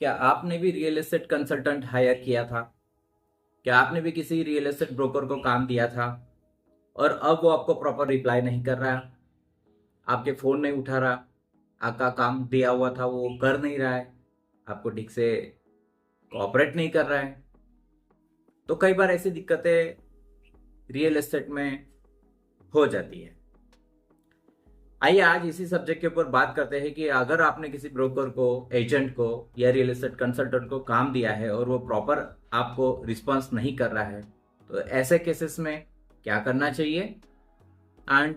क्या आपने भी रियल एस्टेट कंसल्टेंट हायर किया था? क्या आपने भी किसी रियल एस्टेट ब्रोकर को काम दिया था और अब वो आपको प्रॉपर रिप्लाई नहीं कर रहा, आपके फोन नहीं उठा रहा, आपका काम दिया हुआ था वो कर नहीं रहा है, आपको ठीक से कोऑपरेट नहीं कर रहा है? तो कई बार ऐसी दिक्कतें रियल एस्टेट में हो जाती है। आइए आज इसी सब्जेक्ट के ऊपर बात करते हैं कि अगर आपने किसी ब्रोकर को, एजेंट को या रियल एस्टेट कंसल्टेंट को काम दिया है और वो प्रॉपर आपको रिस्पॉन्स नहीं कर रहा है, तो ऐसे केसेस में क्या करना चाहिए एंड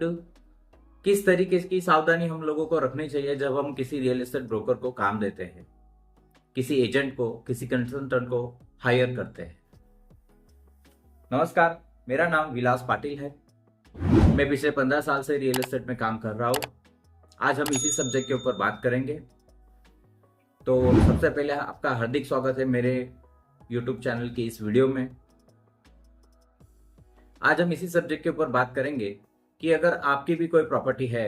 किस तरीके की सावधानी हम लोगों को रखनी चाहिए जब हम किसी रियल एस्टेट ब्रोकर को काम देते हैं, किसी एजेंट को, किसी कंसल्टेंट को हायर करते हैं। नमस्कार, मेरा नाम विलास पाटिल है। मैं पिछले 15 साल से रियल एस्टेट में काम कर रहा हूँ। आज हम इसी सब्जेक्ट के ऊपर बात करेंगे। तो सबसे पहले आपका हार्दिक स्वागत है मेरे YouTube चैनल की इस वीडियो में। आज हम इसी सब्जेक्ट के ऊपर बात करेंगे कि अगर आपकी भी कोई प्रॉपर्टी है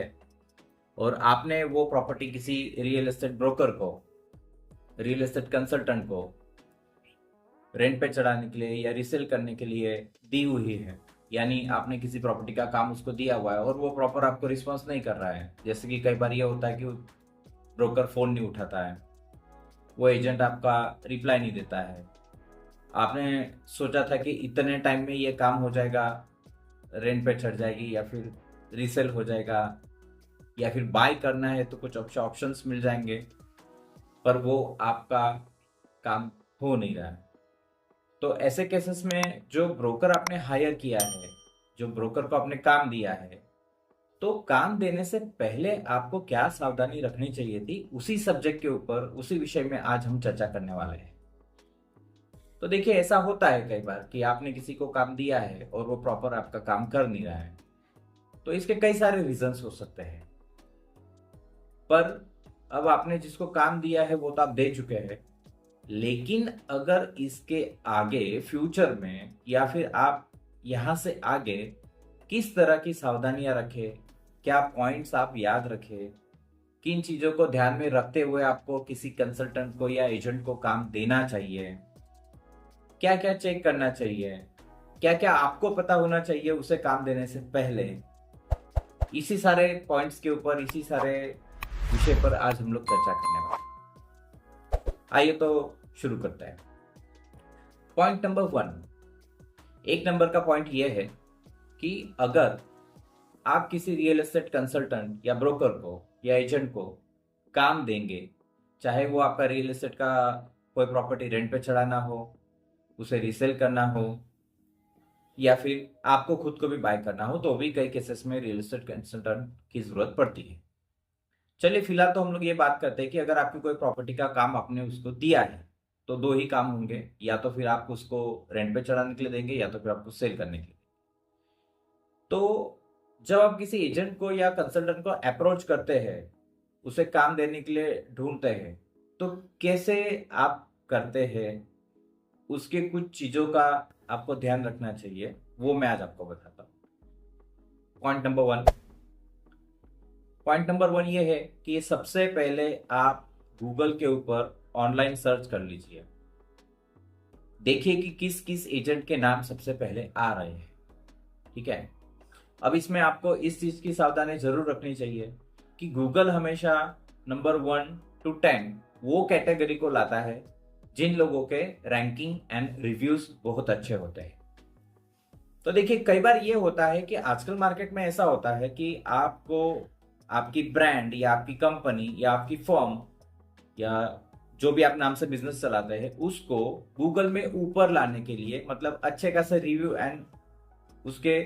और आपने वो प्रॉपर्टी किसी रियल एस्टेट ब्रोकर को, रियल एस्टेट कंसल्टेंट को रेंट पे चढ़ाने के लिए या रीसेल करने के लिए दी हुई है, यानी आपने किसी प्रॉपर्टी का काम उसको दिया हुआ है और वो प्रॉपर आपको रिस्पॉन्स नहीं कर रहा है। जैसे कि कई बार ये होता है कि ब्रोकर फोन नहीं उठाता है, वो एजेंट आपका रिप्लाई नहीं देता है। आपने सोचा था कि इतने टाइम में ये काम हो जाएगा, रेंट पे चढ़ जाएगी या फिर रीसेल हो जाएगा या फिर बाय करना है तो कुछ ऑप्शंस मिल जाएंगे, पर वो आपका काम हो नहीं रहा है। तो ऐसे केसेस में जो ब्रोकर आपने हायर किया है, जो ब्रोकर को आपने काम दिया है, तो काम देने से पहले आपको क्या सावधानी रखनी चाहिए थी, उसी सब्जेक्ट के ऊपर, उसी विषय में आज हम चर्चा करने वाले हैं। तो देखिए, ऐसा होता है कई बार कि आपने किसी को काम दिया है और वो प्रॉपर आपका काम कर नहीं रहा है। तो इसके कई सारे रीजंस हो सकते हैं, पर अब आपने जिसको काम दिया है वो तो आप दे चुके हैं। लेकिन अगर इसके आगे फ्यूचर में या फिर आप यहां से आगे किस तरह की सावधानियां रखें, क्या पॉइंट्स आप याद रखें, किन चीजों को ध्यान में रखते हुए आपको किसी कंसल्टेंट को या एजेंट को काम देना चाहिए, क्या क्या चेक करना चाहिए, क्या क्या आपको पता होना चाहिए उसे काम देने से पहले, इसी सारे पॉइंट्स के ऊपर, इसी सारे विषय पर आज हम लोग चर्चा करने वाले हैं। आइए तो शुरू करते हैं। पॉइंट नंबर 1, एक नंबर का पॉइंट यह है कि अगर आप किसी रियल एस्टेट कंसल्टेंट या ब्रोकर को या एजेंट को काम देंगे, चाहे वो आपका रियल एस्टेट का कोई प्रॉपर्टी रेंट पे चढ़ाना हो, उसे रीसेल करना हो या फिर आपको खुद को भी बाय करना हो, तो भी कई केसेस में रियल एस्टेट कंसल्टेंट की जरूरत पड़ती है। चलिए फिलहाल तो हम लोग ये बात करते हैं कि अगर आपकी कोई प्रॉपर्टी का काम आपने उसको दिया है तो दो ही काम होंगे, या तो फिर आप उसको रेंट पे चढ़ाने के लिए देंगे या तो फिर आपको सेल करने के लिए। तो जब आप किसी एजेंट को या कंसल्टेंट को अप्रोच करते हैं, उसे काम देने के लिए ढूंढते हैं, तो कैसे आप करते हैं, उसके कुछ चीजों का आपको ध्यान रखना चाहिए, वो मैं आज आपको बताता हूँ। पॉइंट नंबर 1 ये है कि सबसे पहले आप गूगल के ऊपर ऑनलाइन सर्च कर लीजिए। देखिए कि किस किस एजेंट के नाम सबसे पहले आ रहे हैं। ठीक है, अब इसमें आपको इस चीज की सावधानी जरूर रखनी चाहिए कि गूगल हमेशा नंबर 1 to 10 वो कैटेगरी को लाता है जिन लोगों के रैंकिंग एंड रिव्यूज बहुत अच्छे होते हैं। तो देखिए, कई बार ये होता है कि आजकल मार्केट में ऐसा होता है कि आपको आपकी ब्रांड या आपकी कंपनी या आपकी फर्म या जो भी आप नाम से बिजनेस चलाते हैं, उसको गूगल में ऊपर लाने के लिए, मतलब अच्छे खासे रिव्यू एंड उसके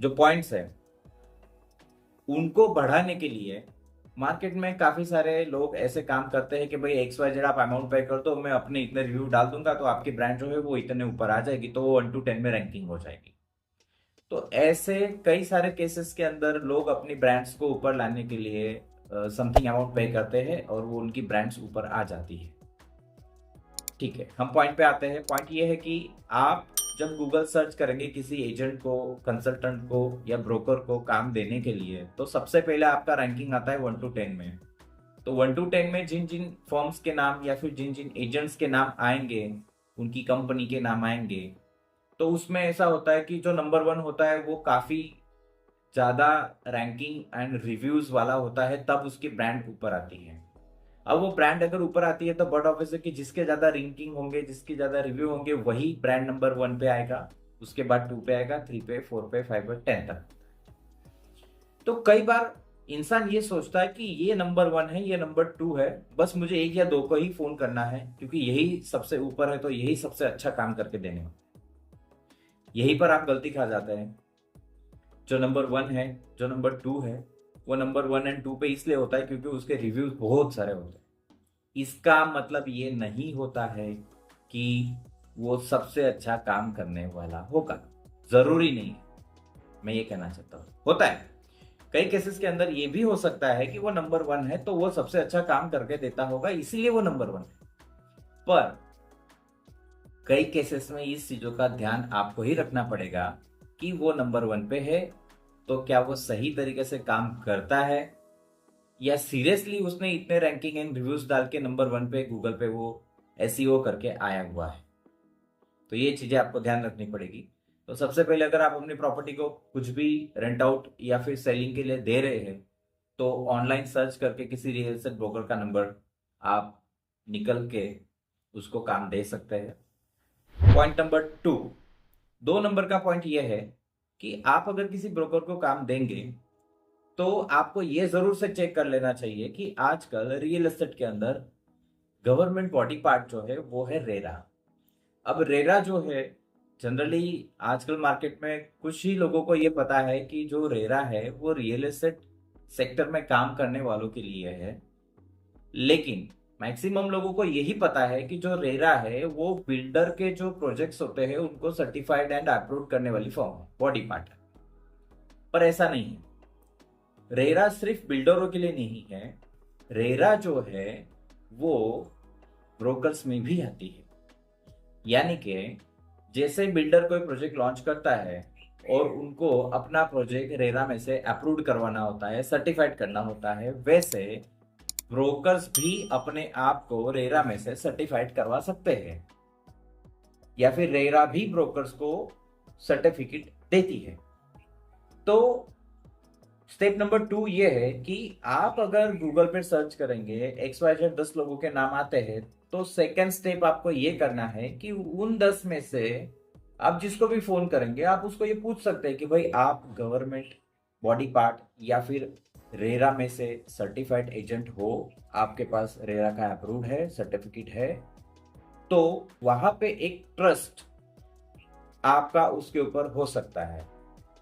जो पॉइंट्स है उनको बढ़ाने के लिए मार्केट में काफी सारे लोग ऐसे काम करते हैं कि भाई XYZ आप अमाउंट पे कर दो, मैं अपने इतने रिव्यू डाल दूंगा तो आपकी ब्रांड जो है वो इतने ऊपर आ जाएगी, तो वो 1 to 10 में रैंकिंग हो जाएगी। तो ऐसे कई सारे केसेस के अंदर लोग अपनी ब्रांड्स को ऊपर लाने के लिए समथिंग अमाउंट पे करते हैं और वो उनकी ब्रांड्स ऊपर आ जाती है। ठीक है, हम पॉइंट पे आते हैं। पॉइंट ये है कि आप जब गूगल सर्च करेंगे किसी एजेंट को, कंसल्टेंट को या ब्रोकर को काम देने के लिए, तो सबसे पहले आपका रैंकिंग आता है 1 to 10 में। तो 1 to 10 में जिन जिन फर्म्स के नाम या फिर जिन जिन एजेंट्स के नाम आएंगे, उनकी कंपनी के नाम आएंगे, तो उसमें ऐसा होता है कि जो नंबर 1 होता है वो काफी ज्यादा रैंकिंग एंड रिव्यूज वाला होता है, तब उसकी ब्रांड ऊपर आती है। अब वो ब्रांड अगर ऊपर आती है तो बट ऑब्वियस है कि जिसके ज्यादा रैंकिंग होंगे, जिसके ज्यादा रिव्यू होंगे, वही ब्रांड नंबर 1 पे आएगा, उसके बाद 2 पे आएगा, 3 पे, 4 पे, 5 पे, 10 तक। तो कई बार इंसान ये सोचता है कि ये नंबर 1 है, ये नंबर 2 है, बस मुझे 1 या 2 को ही फोन करना है क्योंकि यही सबसे ऊपर है, तो यही सबसे अच्छा काम करके देने में। यहीं पर आप गलती खा जाते हैं। जो नंबर 1 है, जो नंबर 2 है, वो नंबर 1 एंड 2 पे इसलिए होता है क्योंकि उसके रिव्यूज बहुत सारे होते हैं। इसका मतलब ये नहीं होता है कि वो सबसे अच्छा काम करने वाला होगा, जरूरी नहीं है। मैं ये कहना चाहता हूँ, होता है कई केसेस के अंदर ये भी हो सकता है कि वो नंबर 1 है तो वो सबसे अच्छा काम करके देता होगा, इसीलिए वो नंबर 1 है। पर कई केसेस में इस चीजों का ध्यान आपको ही रखना पड़ेगा कि वो नंबर 1 पे है तो क्या वो सही तरीके से काम करता है, या सीरियसली उसने इतने रैंकिंग एंड रिव्यूज डाल के नंबर 1 पे गूगल पे वो एसईओ करके आया हुआ है। तो ये चीजें आपको ध्यान रखनी पड़ेगी। तो सबसे पहले अगर आप अपनी प्रॉपर्टी को कुछ भी रेंट आउट या फिर सेलिंग के लिए दे रहे हैं तो ऑनलाइन सर्च करके किसी रियल एस्टेट ब्रोकर का नंबर आप निकल के उसको काम दे सकते हैं। पॉइंट नंबर 2, 2 नंबर का पॉइंट यह है कि आप अगर किसी ब्रोकर को काम देंगे तो आपको यह जरूर से चेक कर लेना चाहिए कि आजकल रियल एस्टेट के अंदर गवर्नमेंट बॉडी पार्ट जो है वो है रेरा। अब रेरा जो है जनरली आजकल मार्केट में कुछ ही लोगों को ये पता है कि जो रेरा है वो रियल एस्टेट सेक्टर में काम करने वालों के लिए है, लेकिन मैक्सिमम लोगों को यही पता है कि जो रेरा है वो बिल्डर के जो प्रोजेक्ट्स होते हैं उनको सर्टिफाइड एंड अप्रूव करने वाली फॉर्म है, बॉडी पार्ट है। पर ऐसा नहीं है। रेरा सिर्फ बिल्डरों के लिए नहीं है, रेरा जो है वो ब्रोकर्स में भी आती है। यानी कि जैसे बिल्डर कोई प्रोजेक्ट लॉन्च करता है और उनको अपना प्रोजेक्ट रेरा में से अप्रूव करवाना होता है, सर्टिफाइड करना होता है, वैसे ब्रोकर्स भी अपने आप को रेरा में से सर्टिफाइड करवा सकते हैं, या फिर रेरा भी ब्रोकर्स को सर्टिफिकेट देती है। तो स्टेप नंबर 2 ये है कि आप अगर गूगल पे सर्च करेंगे XYZ 10 लोगों के नाम आते हैं, तो सेकेंड स्टेप आपको ये करना है कि उन 10 में से आप जिसको भी फोन करेंगे आप उसको ये पूछ सकते हैं कि भाई आप गवर्नमेंट बॉडी पार्ट या फिर रेरा में से सर्टिफाइड एजेंट हो, आपके पास रेरा का अप्रूव है, सर्टिफिकेट है। तो वहां पे एक ट्रस्ट आपका उसके ऊपर हो सकता है।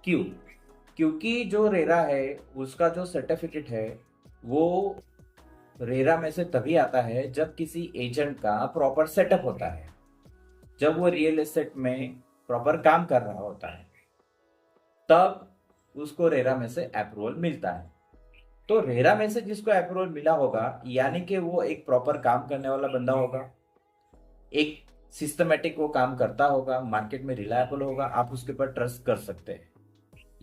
क्यों? क्योंकि जो रेरा है उसका जो सर्टिफिकेट है वो रेरा में से तभी आता है जब किसी एजेंट का प्रॉपर सेटअप होता है, जब वो रियल एस्टेट में प्रॉपर काम कर रहा होता है, तब उसको रेरा में से अप्रूवल मिलता है। तो रेरा में से जिसको अप्रूवल मिला होगा यानी कि वो एक प्रॉपर काम करने वाला बंदा होगा, एक सिस्टमेटिक वो काम करता होगा, मार्केट में रिलायबल होगा, आप उसके ऊपर ट्रस्ट कर सकते हैं।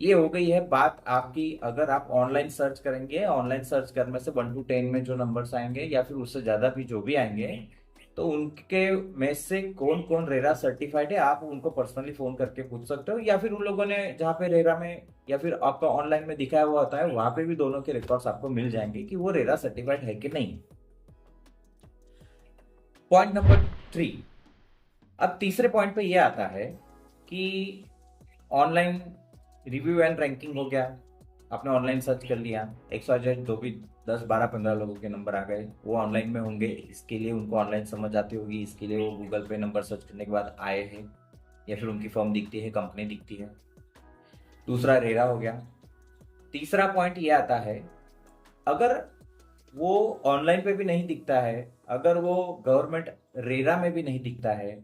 ये हो गई है बात आपकी। अगर आप ऑनलाइन सर्च करेंगे, ऑनलाइन सर्च करने से 1 to 10 में जो नंबर्स आएंगे या फिर उससे ज्यादा भी जो भी आएंगे, तो उनके में से कौन कौन रेरा सर्टिफाइड है आप उनको पर्सनली फोन करके पूछ सकते हो, या फिर उन लोगों ने जहाँ पे रेरा में या फिर आपका ऑनलाइन में दिखाया हुआ होता है वहां पे भी दोनों के रिकॉर्ड्स आपको मिल जाएंगे कि वो रेरा सर्टिफाइड है कि नहीं। पॉइंट नंबर 3, अब तीसरे पॉइंट पे ये आता है कि ऑनलाइन रिव्यू एंड रैंकिंग हो गया, आपने ऑनलाइन सर्च कर लिया, XYZ जो भी 10 12 15 लोगों के नंबर आ गए, वो ऑनलाइन में होंगे, इसके लिए उनको ऑनलाइन समझ आती होगी, इसके लिए वो गूगल पे नंबर सर्च करने के बाद आए हैं, या फिर उनकी फर्म दिखती है, कंपनी दिखती है। दूसरा रेरा हो गया। तीसरा पॉइंट ये आता है, अगर वो ऑनलाइन पे भी नहीं दिखता है, अगर वो गवर्नमेंट रेरा में भी नहीं दिखता है,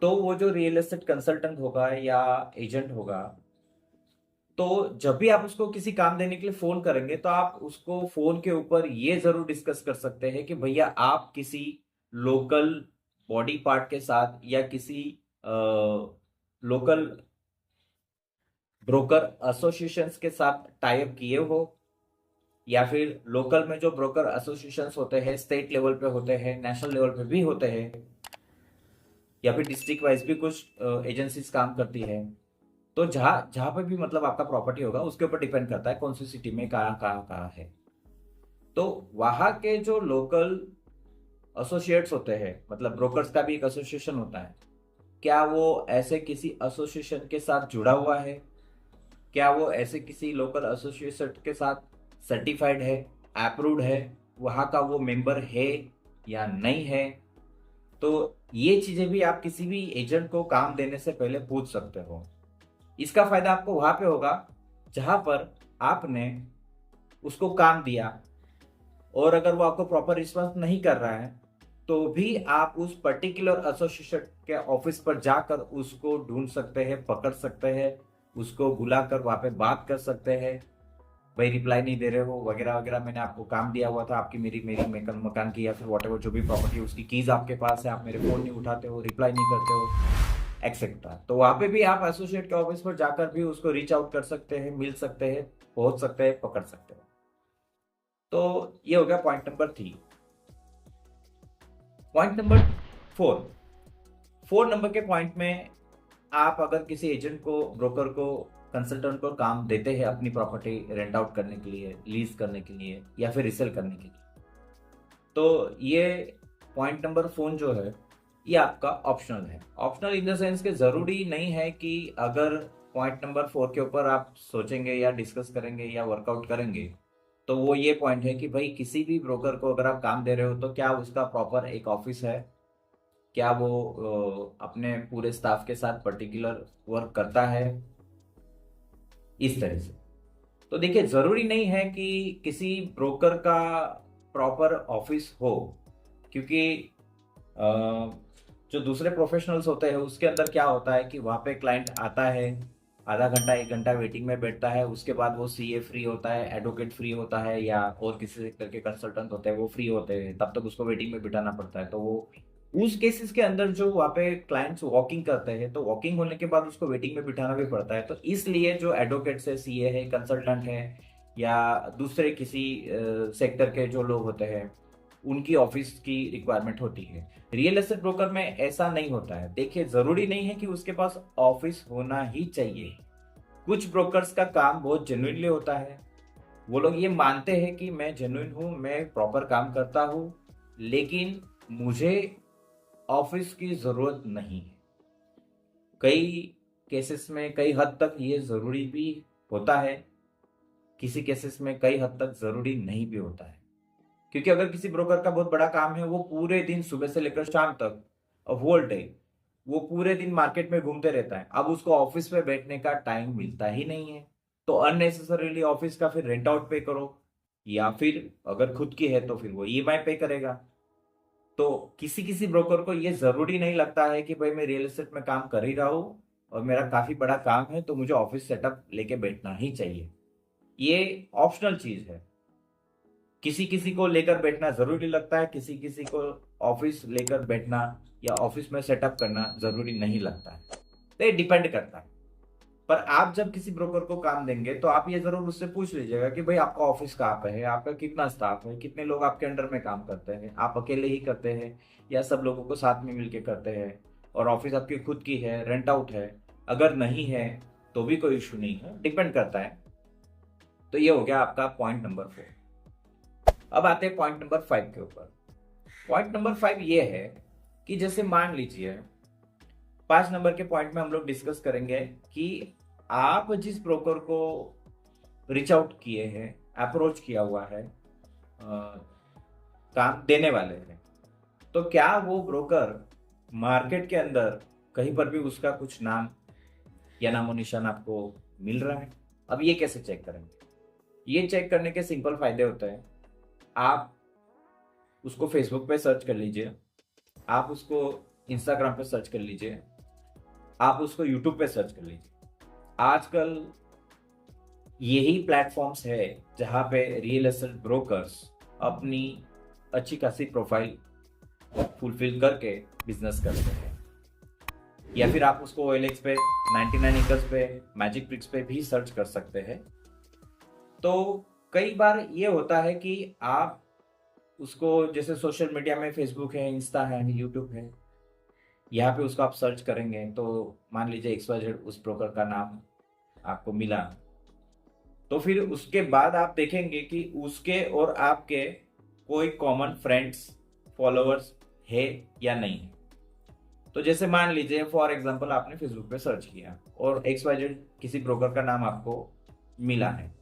तो वो जो रियल एस्टेट कंसल्टेंट होगा या एजेंट होगा, तो जब भी आप उसको किसी काम देने के लिए फोन करेंगे तो आप उसको फोन के ऊपर ये जरूर डिस्कस कर सकते हैं कि भैया आप किसी लोकल बॉडी पार्ट के साथ या किसी लोकल ब्रोकर एसोसिएशंस के साथ टाई अप किए हो, या फिर लोकल में जो ब्रोकर एसोसिएशंस होते हैं, स्टेट लेवल पे होते हैं, नेशनल लेवल पे भी होते हैं, या फिर डिस्ट्रिक्ट वाइज भी कुछ एजेंसीज काम करती है। तो जहाँ जहाँ पे भी मतलब आपका प्रॉपर्टी होगा उसके ऊपर डिपेंड करता है कौन सी सिटी में कहाँ है। तो वहाँ के जो लोकल एसोसिएट्स होते हैं, मतलब ब्रोकर्स का भी एक एसोसिएशन होता है, क्या वो ऐसे किसी एसोसिएशन के साथ जुड़ा हुआ है, क्या वो ऐसे किसी लोकल एसोसिएशन के साथ सर्टिफाइड है, अप्रूव्ड है, वहाँ का वो मेंबर है या नहीं है। तो ये चीजें भी आप किसी भी एजेंट को काम देने से पहले पूछ सकते हो। इसका फायदा आपको वहां पे होगा जहां पर आपने उसको काम दिया, और अगर वो आपको प्रॉपर रिस्पॉन्स नहीं कर रहा है तो भी आप उस पर्टिकुलर एसोसिएशन के ऑफिस पर जाकर उसको ढूंढ सकते हैं, पकड़ सकते हैं, उसको बुलाकर वहां पे बात कर सकते हैं। भाई रिप्लाई नहीं दे रहे हो वगैरह वगैरह, मैंने आपको काम दिया हुआ था, आपकी मेरी मेरी मकान की या फिर वॉटेवर जो भी प्रॉपर्टी उसकी कीज आपके पास है, आप मेरे फोन नहीं उठाते हो, रिप्लाई नहीं करते हो, एक्सेट्रा। तो वहां पे भी आप एसोसिएट के ऑफिस पर जाकर भी उसको रीच आउट कर सकते हैं, मिल सकते हैं, पहुंच सकते हैं, पकड़ सकते हैं। तो ये हो गया point number 3। Point number 4 number के पॉइंट में, आप अगर किसी एजेंट को, ब्रोकर को, कंसल्टेंट को काम देते हैं अपनी प्रॉपर्टी रेंट आउट करने के लिए, लीज करने के लिए या फिर रिसेल करने के लिए, तो ये पॉइंट नंबर 4 जो है ये आपका ऑप्शनल है। ऑप्शनल इन द सेंस कि जरूरी नहीं है कि अगर पॉइंट नंबर 4 के ऊपर आप सोचेंगे या डिस्कस करेंगे या वर्कआउट करेंगे तो वो ये पॉइंट है कि भाई किसी भी ब्रोकर को अगर आप काम दे रहे हो तो क्या उसका प्रॉपर एक ऑफिस है, क्या वो अपने पूरे स्टाफ के साथ पर्टिकुलर वर्क करता है, इस तरह से। तो देखिए जरूरी नहीं है कि किसी ब्रोकर का प्रॉपर ऑफिस हो, क्योंकि जो दूसरे प्रोफेशनल्स होते हैं उसके अंदर क्या होता है कि वहाँ पे क्लाइंट आता है, आधा घंटा 1 घंटा वेटिंग में बैठता है, उसके बाद वो सीए फ्री होता है, एडवोकेट फ्री होता है, या और किसी सेक्टर के कंसल्टेंट होते हैं वो फ्री होते हैं, तब तक उसको वेटिंग में बिठाना पड़ता है। तो वो उस केसेस के अंदर जो वहाँ पे क्लाइंट्स वॉकिंग करते हैं तो वॉकिंग होने के बाद उसको वेटिंग में बिठाना भी पड़ता है। तो इसलिए जो एडवोकेट्स है, सीए है, कंसल्टेंट है, या दूसरे किसी सेक्टर के जो लोग होते हैं उनकी ऑफिस की रिक्वायरमेंट होती है। रियल एस्टेट ब्रोकर में ऐसा नहीं होता है। देखिए जरूरी नहीं है कि उसके पास ऑफिस होना ही चाहिए। कुछ ब्रोकर्स का काम बहुत जेन्युइनली होता है, वो लोग ये मानते हैं कि मैं जेन्युइन हूँ, मैं प्रॉपर काम करता हूँ, लेकिन मुझे ऑफिस की जरूरत नहीं है। कई केसेस में कई हद तक ये जरूरी भी होता है, किसी केसेस में कई हद तक जरूरी नहीं भी होता है। क्योंकि अगर किसी ब्रोकर का बहुत बड़ा काम है, वो पूरे दिन सुबह से लेकर शाम तक, होल डे, वो पूरे दिन मार्केट में घूमते रहता है, अब उसको ऑफिस में बैठने का टाइम मिलता ही नहीं है, तो अननेसेसरीली ऑफिस का फिर रेंट आउट पे करो, या फिर अगर खुद की है तो फिर वो ईएमआई पे करेगा। तो किसी किसी ब्रोकर को ये जरूरी नहीं लगता है कि भाई मैं रियल एस्टेट में काम कर ही रहा हूँ और मेरा काफी बड़ा काम है तो मुझे ऑफिस सेटअप लेके बैठना ही चाहिए। ये ऑप्शनल चीज है। किसी किसी को लेकर बैठना जरूरी लगता है, किसी किसी को ऑफिस लेकर बैठना या ऑफिस में सेटअप करना जरूरी नहीं लगता है। तो ये डिपेंड करता है। पर आप जब किसी ब्रोकर को काम देंगे तो आप ये जरूर उससे पूछ लीजिएगा कि भाई आपका ऑफिस कहाँ पे है, आपका कितना स्टाफ है, कितने लोग आपके अंडर में काम करते हैं, आप अकेले ही करते हैं या सब लोगों को साथ में मिलके करते हैं, और ऑफिस आपकी खुद की है, रेंट आउट है, अगर नहीं है तो भी कोई इशू नहीं है, डिपेंड करता है। तो ये हो गया आपका पॉइंट नंबर 4। अब आते हैं पॉइंट नंबर 5 के ऊपर। पॉइंट नंबर 5 ये है कि जैसे मान लीजिए 5 नंबर के पॉइंट में हम लोग डिस्कस करेंगे कि आप जिस ब्रोकर को रीच आउट किए हैं, अप्रोच किया हुआ है, काम देने वाले हैं, तो क्या वो ब्रोकर मार्केट के अंदर कहीं पर भी उसका कुछ नाम या नामो निशान आपको मिल रहा है। अब ये कैसे चेक करेंगे? ये चेक करने के सिंपल फायदे होते हैं। आप उसको फेसबुक पे सर्च कर लीजिए, आप उसको इंस्टाग्राम पे सर्च कर लीजिए, आप उसको यूट्यूब पे सर्च कर लीजिए। आजकल यही प्लेटफॉर्म्स है जहां पे रियल एस्टेट ब्रोकर्स अपनी अच्छी खासी प्रोफाइल फुलफिल करके बिजनेस करते हैं। या फिर आप उसको OLX पे, 99 एकर्स पे, मैजिक ब्रिक्स पे भी सर्च कर सकते हैं। तो कई बार ये होता है कि आप उसको, जैसे सोशल मीडिया में फेसबुक है, इंस्टा है, यूट्यूब है, यहाँ पे उसको आप सर्च करेंगे तो मान लीजिए XYZ उस ब्रोकर का नाम आपको मिला, तो फिर उसके बाद आप देखेंगे कि उसके और आपके कोई कॉमन फ्रेंड्स, फॉलोअर्स है या नहीं है। तो जैसे मान लीजिए फॉर एग्जांपल आपने फेसबुक पे सर्च किया और XYZ किसी ब्रोकर का नाम आपको मिला है।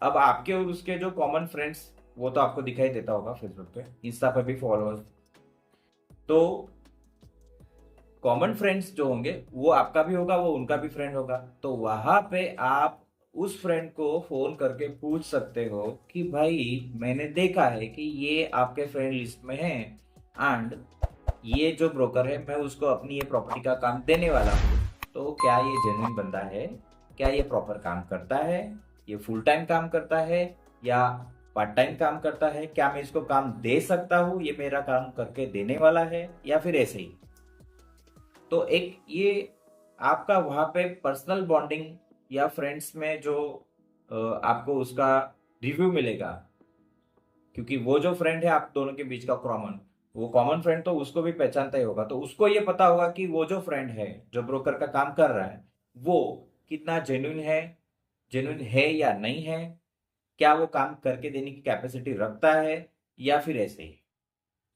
अब आपके और उसके जो कॉमन फ्रेंड्स, वो तो आपको दिखाई देता होगा फेसबुक पे, इंस्टा पे भी फॉलोअर्स। तो कॉमन फ्रेंड्स जो होंगे वो आपका भी होगा, वो उनका भी फ्रेंड होगा। तो वहां पे आप उस फ्रेंड को फोन करके पूछ सकते हो कि भाई मैंने देखा है कि ये आपके फ्रेंड लिस्ट में है, एंड ये जो ब्रोकर है मैं उसको अपनी ये प्रॉपर्टी का काम देने वाला हूँ। तो क्या ये जेन्युइन बंदा है? क्या ये प्रॉपर काम करता है? ये फुल टाइम काम करता है या पार्ट टाइम काम करता है? क्या मैं इसको काम दे सकता हूँ, ये मेरा काम करके देने वाला है, या फिर ऐसे ही? तो एक ये आपका वहां पे पर्सनल बॉन्डिंग या फ्रेंड्स में जो आपको उसका रिव्यू मिलेगा, क्योंकि वो जो फ्रेंड है आप दोनों के बीच का कॉमन, वो कॉमन फ्रेंड तो उसको भी पहचानता ही होगा, तो उसको ये पता होगा कि वो जो फ्रेंड है जो ब्रोकर का काम कर रहा है वो कितना जेन्युइन है या नहीं है, क्या वो काम करके देने की कैपेसिटी रखता है, या फिर ऐसे ही।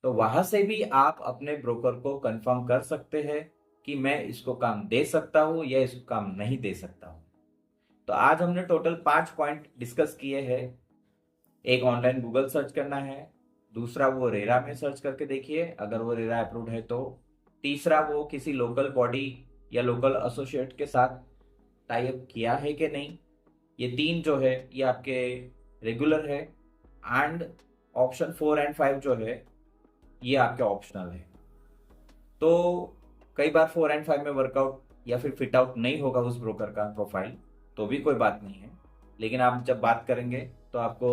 तो वहां से भी आप अपने ब्रोकर को कंफर्म कर सकते हैं कि मैं इसको काम दे सकता हूं या इसको काम नहीं दे सकता हूं। तो आज हमने टोटल 5 पॉइंट डिस्कस किए हैं। एक, ऑनलाइन गूगल सर्च करना है। दूसरा, वो रेरा में सर्च करके देखिए अगर वो रेरा अप्रूव्ड है तो। तीसरा, वो किसी लोकल बॉडी या लोकल एसोसिएट के साथ टाई अप किया है कि नहीं। ये 3 जो है ये आपके रेगुलर है, एंड ऑप्शन 4 एंड 5 जो है ये आपके ऑप्शनल है। तो कई बार 4 एंड 5 में वर्कआउट या फिर फिट आउट नहीं होगा उस ब्रोकर का प्रोफाइल, तो भी कोई बात नहीं है। लेकिन आप जब बात करेंगे तो आपको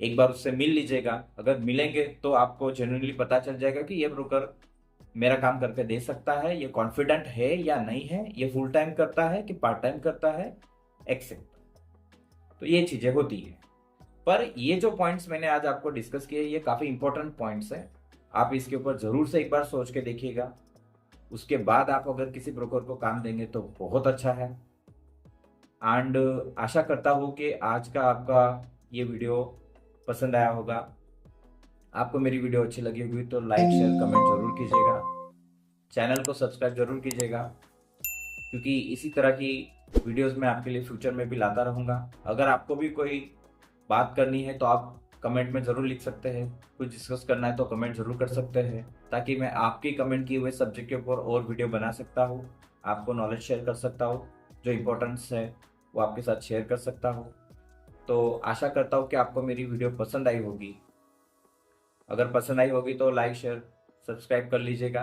एक बार उससे मिल लीजिएगा। अगर मिलेंगे तो आपको जेन्युइनली पता चल जाएगा कि ये ब्रोकर मेरा काम करके दे सकता है, ये कॉन्फिडेंट है या नहीं है, ये फुल टाइम करता है कि पार्ट टाइम करता है, एक्सेप्ट। तो ये चीजें होती है। पर ये जो पॉइंट्स मैंने आज आपको डिस्कस किए ये काफी इंपॉर्टेंट पॉइंट्स हैं। आप इसके ऊपर जरूर से एक बार सोच के देखिएगा। उसके बाद आप अगर किसी ब्रोकर को काम देंगे तो बहुत अच्छा है। एंड आशा करता हूँ कि आज का आपका ये वीडियो पसंद आया होगा। आपको मेरी वीडियो अच्छी लगी होगी तो लाइक शेयर कमेंट जरूर कीजिएगा। चैनल को सब्सक्राइब जरूर कीजिएगा, क्योंकि इसी तरह की वीडियोस मैं आपके लिए फ्यूचर में भी लाता रहूँगा। अगर आपको भी कोई बात करनी है तो आप कमेंट में ज़रूर लिख सकते हैं। कुछ डिस्कस करना है तो कमेंट ज़रूर कर सकते हैं, ताकि मैं आपकी कमेंट किए हुए सब्जेक्ट के ऊपर और वीडियो बना सकता हूँ, आपको नॉलेज शेयर कर सकता हूँ, जो इम्पोर्टेंस है वो आपके साथ शेयर कर सकता हूँ। तो आशा करता हूँ कि आपको मेरी वीडियो पसंद आई होगी। अगर पसंद आई होगी तो लाइक शेयर सब्सक्राइब कर लीजिएगा।